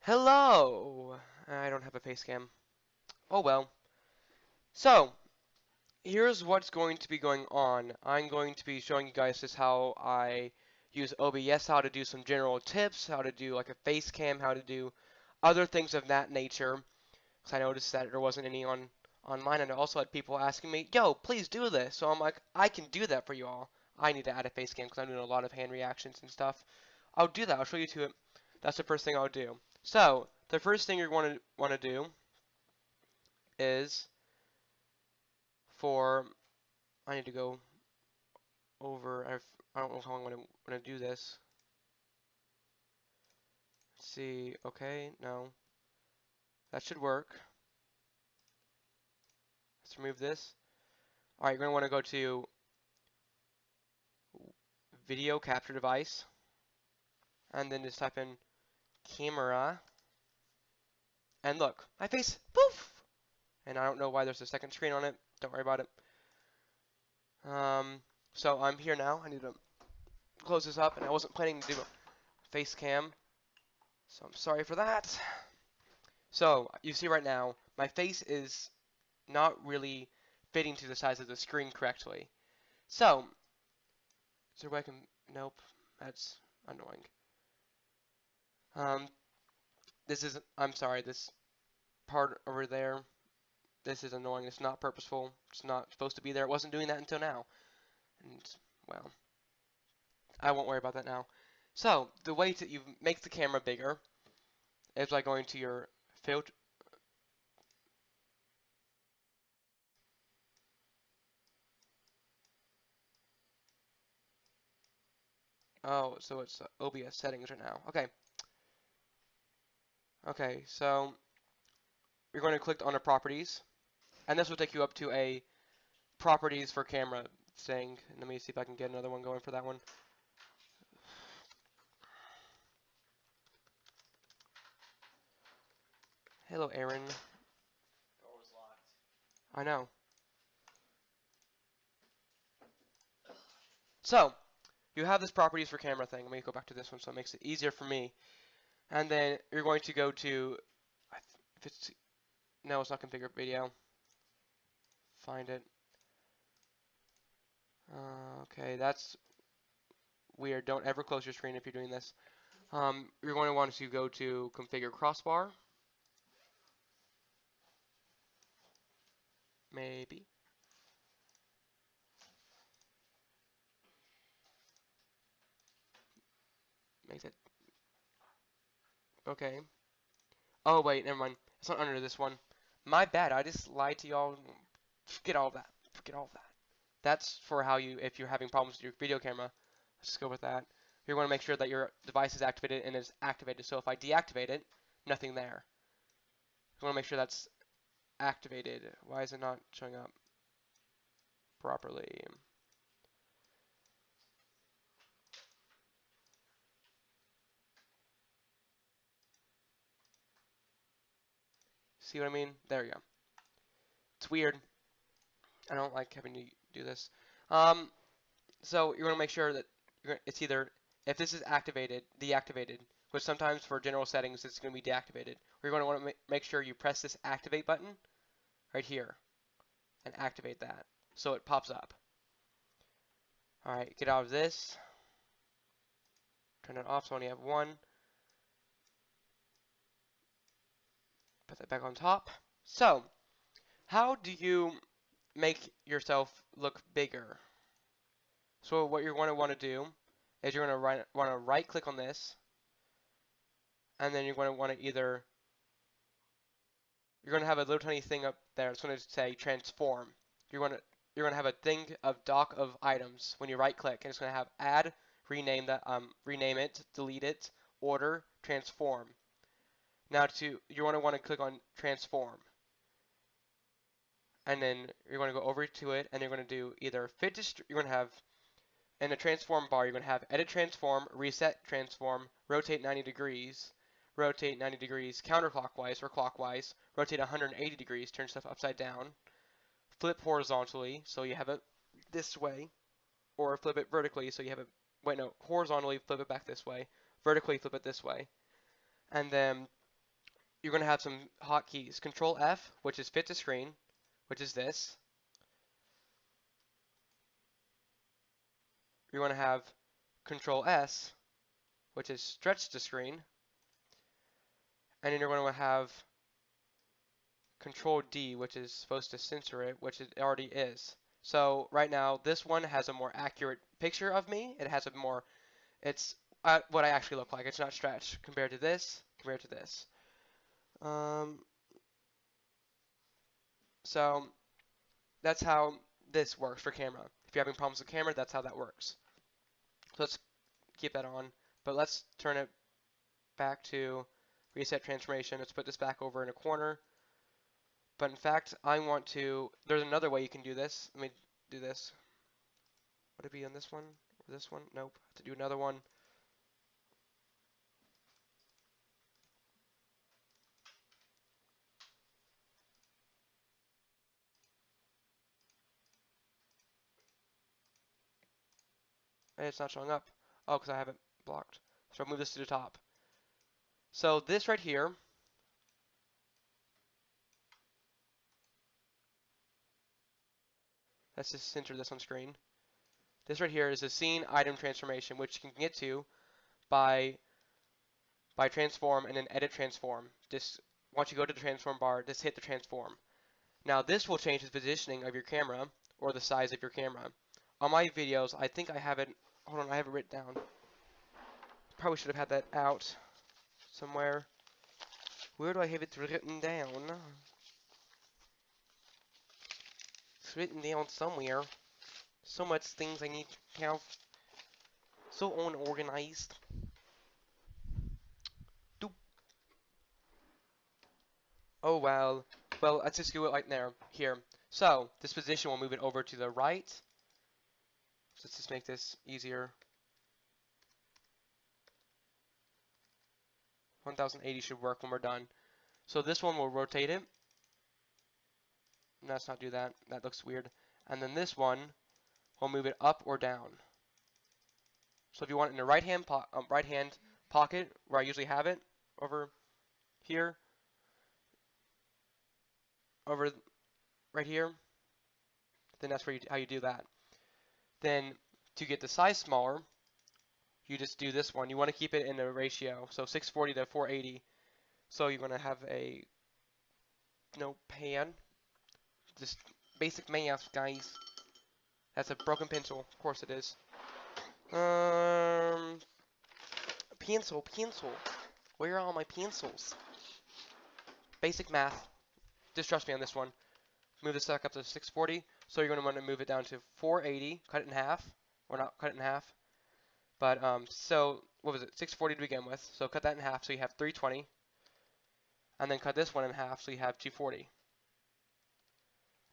Hello! I don't have a face cam. Oh well. So, here's what's going to be going on. I'm going to be showing you guys just how I use OBS, how to do some general tips, how to do like a face cam, how to do other things of that nature. Because I noticed that there wasn't any online, and I also had people asking me, yo, please do this. So I'm like, I can do that for you all. I need to add a face cam because I'm doing a lot of hand reactions and stuff. I'll do that. I'll show you to it. That's the first thing I'll do. So, the first thing you're going to want to do is I need to go over, I don't know how I'm going to do this. Let's see, okay, no. That should work. Let's remove this. Alright, you're going to want to go to Video Capture Device, and then just type in Camera, and look, my face, poof! And I don't know why there's a second screen on it, don't worry about it. So I'm here now, I need to close this up, and I wasn't planning to do a face cam, so I'm sorry for that. So, you see right now, my face is not really fitting to the size of the screen correctly. So, is there a way I can, nope, that's annoying. I'm sorry, this part over there, this is annoying, it's not purposeful, it's not supposed to be there, it wasn't doing that until now. And, well, I won't worry about that now. So, the way that you make the camera bigger is by going to your filter. Oh, so it's OBS settings right now. Okay. Okay, so you're going to click on the properties, and this will take you up to a properties for camera thing. And let me see if I can get another one going for that one. Hello, Aaron. Door's locked. I know. So, you have this properties for camera thing. Let me go back to this one so it makes it easier for me. And then you're going to go to, if it's, no, it's not configure video. Find it. Okay, that's weird. Don't ever close your screen if you're doing this. You're going to want to go to configure crossbar. Maybe. Makes it. Okay. Oh, wait, never mind. It's not under this one. My bad. I just lied to y'all. Forget all that. Forget all that. That's for how you, if you're having problems with your video camera. Let's just go with that. You want to make sure that your device is activated and is activated. So if I deactivate it, nothing there. You want to make sure that's activated. Why is it not showing up properly? See what I mean? There you go. It's weird. I don't like having to do this. So you're going to make sure that it's either, if this is activated, deactivated, which sometimes for general settings it's going to be deactivated. You're going to want to make sure you press this activate button right here and activate that so it pops up. Alright, get out of this. Turn it off so I only have one. Put that back on top. So, how do you make yourself look bigger? So what you're going to want to do is you're going to want to right click on this, and then you're going to want to either, you're going to have a little tiny thing up there. It's going to say transform. You're going to have a thing of dock of items when you right click, and it's going to have add, rename that, rename it, delete it, order, transform. Now you want to click on transform, and then you're going to go over to it, and you're going to do either you're going to have in the transform bar, you're going to have edit transform, reset transform, rotate 90 degrees, rotate 90 degrees counterclockwise or clockwise, rotate 180 degrees, turn stuff upside down, flip horizontally, so you have it this way, or flip it vertically, so you have it, wait no, horizontally flip it back this way, vertically flip it this way, and then you're going to have some hotkeys. Control F, which is fit to screen, which is this. You're going to have Control S, which is stretch to screen. And then you're going to have Control D, which is supposed to censor it, which it already is. So right now, this one has a more accurate picture of me. It has a more, it's what I actually look like. It's not stretched compared to this, compared to this. So that's how this works for camera. If you're having problems with camera, that's how that works. So let's keep that on, but let's turn it back to reset transformation. Let's put this back over in a corner. But in fact, I want to, there's another way you can do this. Let me do this. Would it be on this one or this one? Nope. I have to do another one. And it's not showing up. Oh, because I have it blocked. So I'll move this to the top. So this right here, let's just center this on screen. This right here is a scene item transformation, which you can get to by transform and then edit transform. Just once you go to the transform bar, just hit the transform. Now this will change the positioning of your camera or the size of your camera. On my videos, I think I have it, hold on, I have it written down. Probably should have had that out somewhere. Where do I have it written down? It's written down somewhere. So much things I need to have. So unorganized. Doop. Oh well. Well, let's just do it right there. Here. So, this position will move it over to the right. So let's just make this easier. 1080 should work when we're done. So this one will rotate it. Let's not do that. That looks weird. And then this one will move it up or down. So if you want it in the right hand pocket where I usually have it, over here, over right here, then that's where how you do that. Then to get the size smaller, you just do this one. You want to keep it in a ratio, so 640 to 480. So you're going to have a pan. Just basic math, guys. That's a broken pencil. Of course it is. Pencil. Where are all my pencils? Basic math. Just trust me on this one. Move this back up to 640. So you're going to want to move it down to 480. Cut it in half. Or not cut it in half. But, so, what was it? 640 to begin with. So cut that in half so you have 320. And then cut this one in half so you have 240.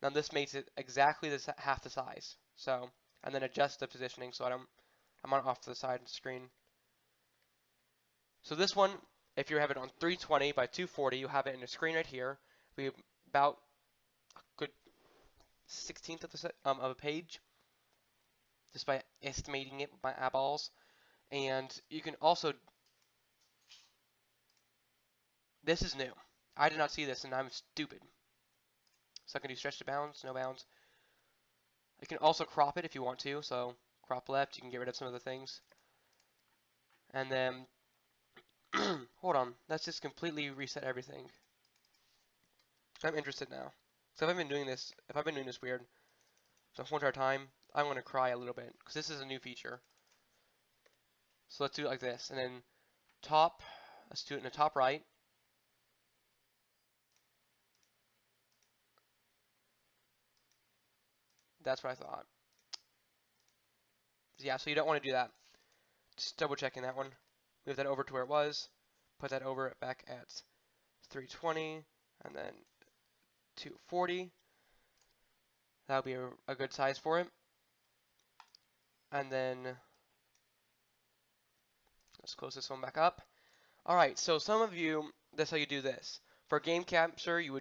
Now this makes it exactly half the size. So, and then adjust the positioning so I'm on off to the side of the screen. So this one, if you have it on 320 by 240, you have it in the screen right here. We have about a good 16th of a page, just by estimating it with my eyeballs. And you can also, this is new. I did not see this, and I'm stupid. So I can do stretch to bounds, no bounds. You can also crop it if you want to. So crop left, you can get rid of some of the things. And then, hold on, let's just completely reset everything. I'm interested now. So if I've been doing this weird the whole entire time, I'm going to cry a little bit because this is a new feature. So let's do it like this, and then top, let's do it in the top right. That's what I thought. Yeah, so you don't want to do that. Just double checking that one. Move that over to where it was. Put that over back at 320 and then 240. That would be a good size for it. And then let's close this one back up. Alright, so some of you, that's how you do this. For game capture, you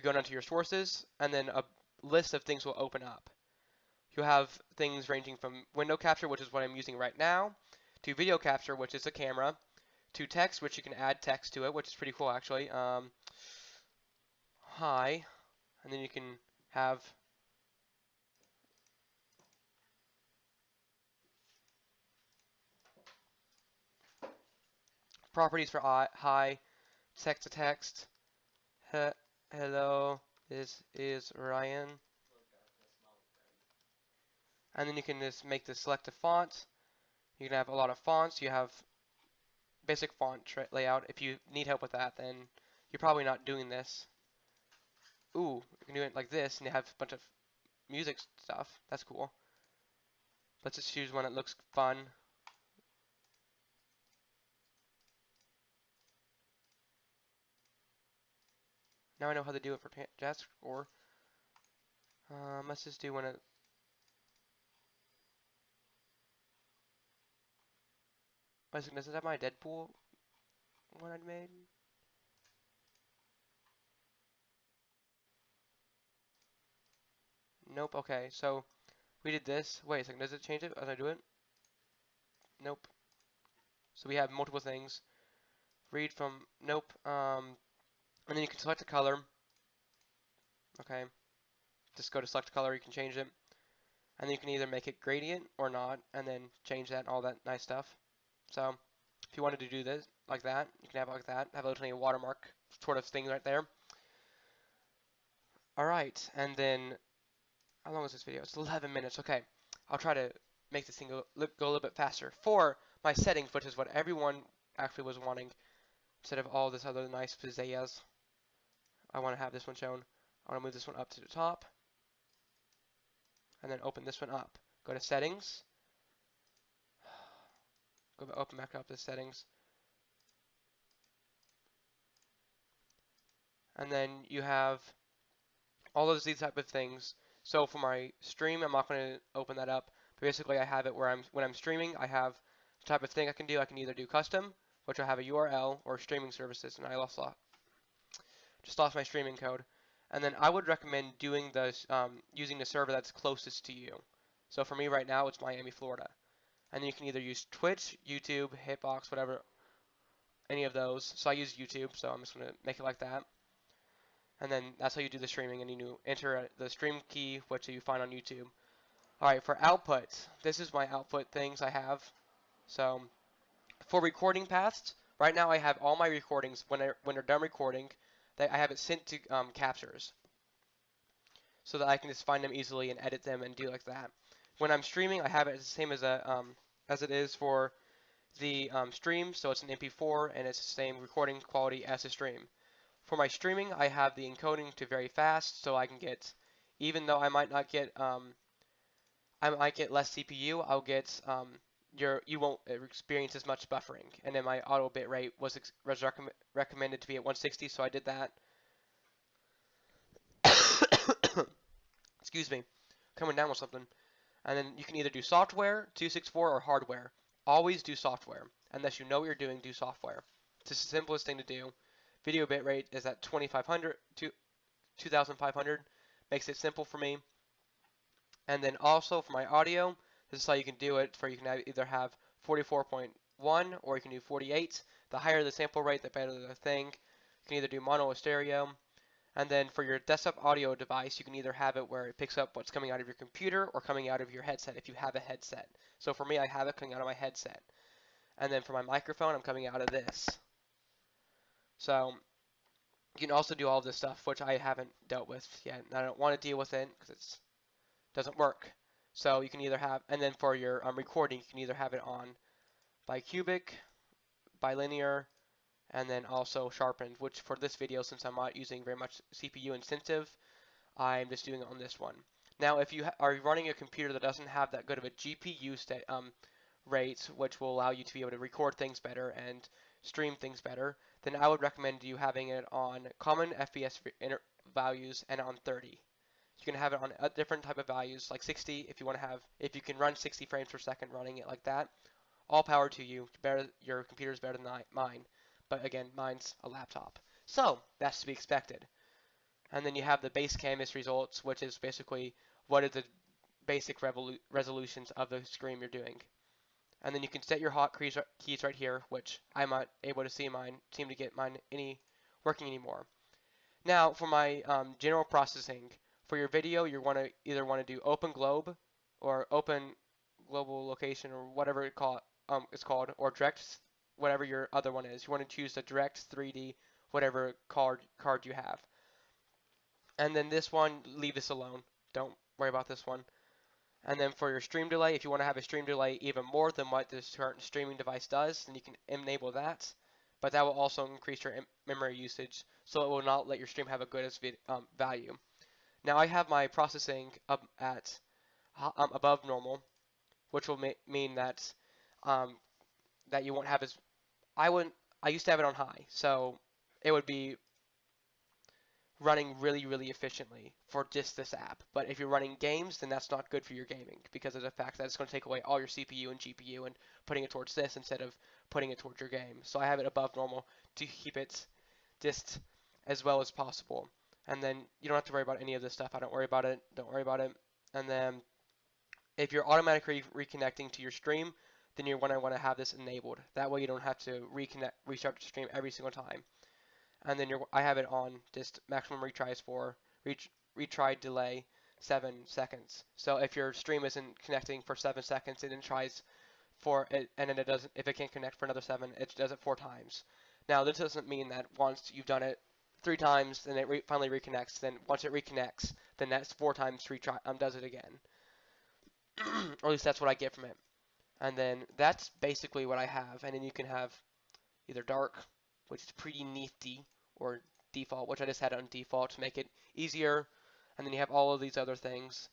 go down to your sources, and then a list of things will open up. You have things ranging from window capture, which is what I'm using right now, to video capture, which is a camera, to text, which you can add text to it, which is pretty cool actually. Hi, and then you can have properties for hi, text to text. He Hello, this is Ryan. And then you can just make the select a font. You can have a lot of fonts. You have basic font layout. If you need help with that, then you're probably not doing this. Ooh, you can do it like this, and you have a bunch of music stuff. That's cool. Let's just choose one that looks fun. Now I know how to do it for jazz score. Let's just do one of. Does it have my Deadpool one I made? Nope. Okay, so we did this. Wait a second. Does it change it as I do it? Nope. So we have multiple things. Read from. Nope. And then you can select a color. Okay. Just go to select color. You can change it, and then you can either make it gradient or not, and then change that and all that nice stuff. So if you wanted to do this like that, you can have it like that. Have a little tiny watermark sort of thing right there. All right, and then how long is this video? It's 11 minutes. Okay, I'll try to make this thing go a little bit faster. For my settings, which is what everyone actually was wanting, instead of all this other nice pizzazz, I want to have this one shown. I want to move this one up to the top, and then open this one up. Go to settings. Open back up the settings. And then you have all of these type of things. So for my stream, I'm not going to open that up. But basically, I have it where when I'm streaming, I have the type of thing I can do. I can either do custom, which I have a URL, or streaming services, and I just lost my streaming code. And then I would recommend doing this using the server that's closest to you. So for me right now, it's Miami, Florida. And then you can either use Twitch, YouTube, Hitbox, whatever, any of those. So I use YouTube, so I'm just going to make it like that. And then that's how you do the streaming, and you enter the stream key, which you find on YouTube. Alright, for output, this is my output things I have. So for recording paths, right now I have all my recordings, when they're done recording, I have it sent to captures, so that I can just find them easily and edit them and do like that. When I'm streaming, I have it the same as it is for the stream, so it's an MP4 and it's the same recording quality as the stream. For my streaming, I have the encoding to very fast, so I can get, even though I might not get, I might get less CPU, I'll get, you won't experience as much buffering. And then my auto bit rate was recommended to be at 160, so I did that. Excuse me, coming down with something. And then you can either do software, 264, or hardware. Always do software. Unless you know what you're doing, do software. It's the simplest thing to do. Video bitrate is at 2500 to 2500. Makes it simple for me. And then also for my audio, this is how you can do it. You can either have 44.1 or you can do 48. The higher the sample rate, the better the thing. You can either do mono or stereo. And then for your desktop audio device, you can either have it where it picks up what's coming out of your computer or coming out of your headset if you have a headset. So for me, I have it coming out of my headset. And then for my microphone, I'm coming out of this. So you can also do all this stuff, which I haven't dealt with yet. And I don't want to deal with it because it doesn't work. So you can either have, and then for your recording, you can either have it on bicubic, bilinear, and then also sharpened, which for this video, since I'm not using very much CPU intensive, I'm just doing it on this one. Now, if you are running a computer that doesn't have that good of a GPU rate, which will allow you to be able to record things better and stream things better, then I would recommend you having it on common FPS values and on 30. You can have it on a different type of values, like 60 if you want to have, if you can run 60 frames per second running it like that. All power to you. Your computer is better than mine. But again, mine's a laptop. So that's to be expected. And then you have the base canvas results, which is basically what are the basic resolutions of the screen you're doing. And then you can set your hotkeys right here, which I'm not able to see mine, seem to get mine working anymore. Now for my general processing, for your video, you want to either want to do open globe or open global location or whatever it's called, or direct whatever your other one is. You want to choose the direct 3D whatever card you have. And then this one, leave this alone. Don't worry about this one. And then for your stream delay, if you want to have a stream delay even more than what this current streaming device does, then you can enable that. But that will also increase your memory usage, so it will not let your stream have a good as value. Now I have my processing up at above normal, which will mean that that you won't have as I used to have it on high, so it would be running really, really efficiently for just this app. But if you're running games, then that's not good for your gaming because of the fact that it's going to take away all your CPU and GPU and putting it towards this instead of putting it towards your game. So I have it above normal to keep it just as well as possible. And then you don't have to worry about any of this stuff. I don't worry about it. Don't worry about it. And then if you're automatically reconnecting to your stream, then you're going to want to have this enabled. That way you don't have to restart the stream every single time. And then I have it on just maximum retries for retry delay 7 seconds. So if your stream isn't connecting for 7 seconds, it then tries for it, and then it doesn't. If it can't connect for another seven, it does it 4 times. Now this doesn't mean that once you've done it 3 times, then it finally reconnects. Then once it reconnects, then that's 4 times retry does it again. Or at least that's what I get from it. And then that's basically what I have. And then you can have either dark, which is pretty nifty, or default, which I just had on default to make it easier. And then you have all of these other things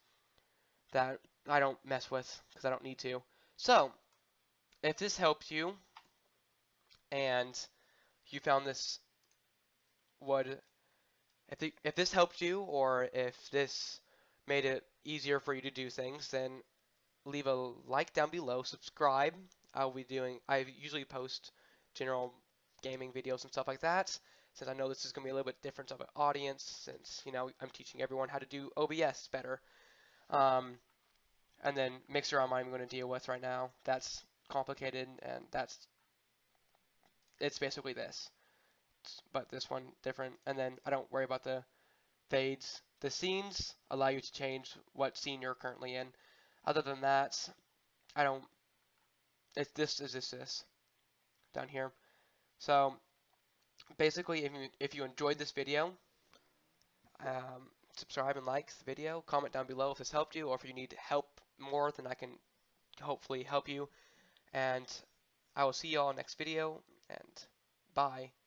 that I don't mess with because I don't need to. So, if this helps you and you found this would, if this helped you or if this made it easier for you to do things, then leave a like down below, subscribe. I usually post general gaming videos and stuff like that. Since I know this is going to be a little bit different of an audience, since I'm teaching everyone how to do OBS better. Um, and then Mixer I'm going to deal with right now. That's complicated, and it's basically this, but this one different. And then I don't worry about the fades. The scenes allow you to change what scene you're currently in. Other than that, I don't. It's this down here. So basically, if you enjoyed this video, subscribe and like the video. Comment down below if this helped you, or if you need help more, then I can hopefully help you. And I will see you all next video. And bye.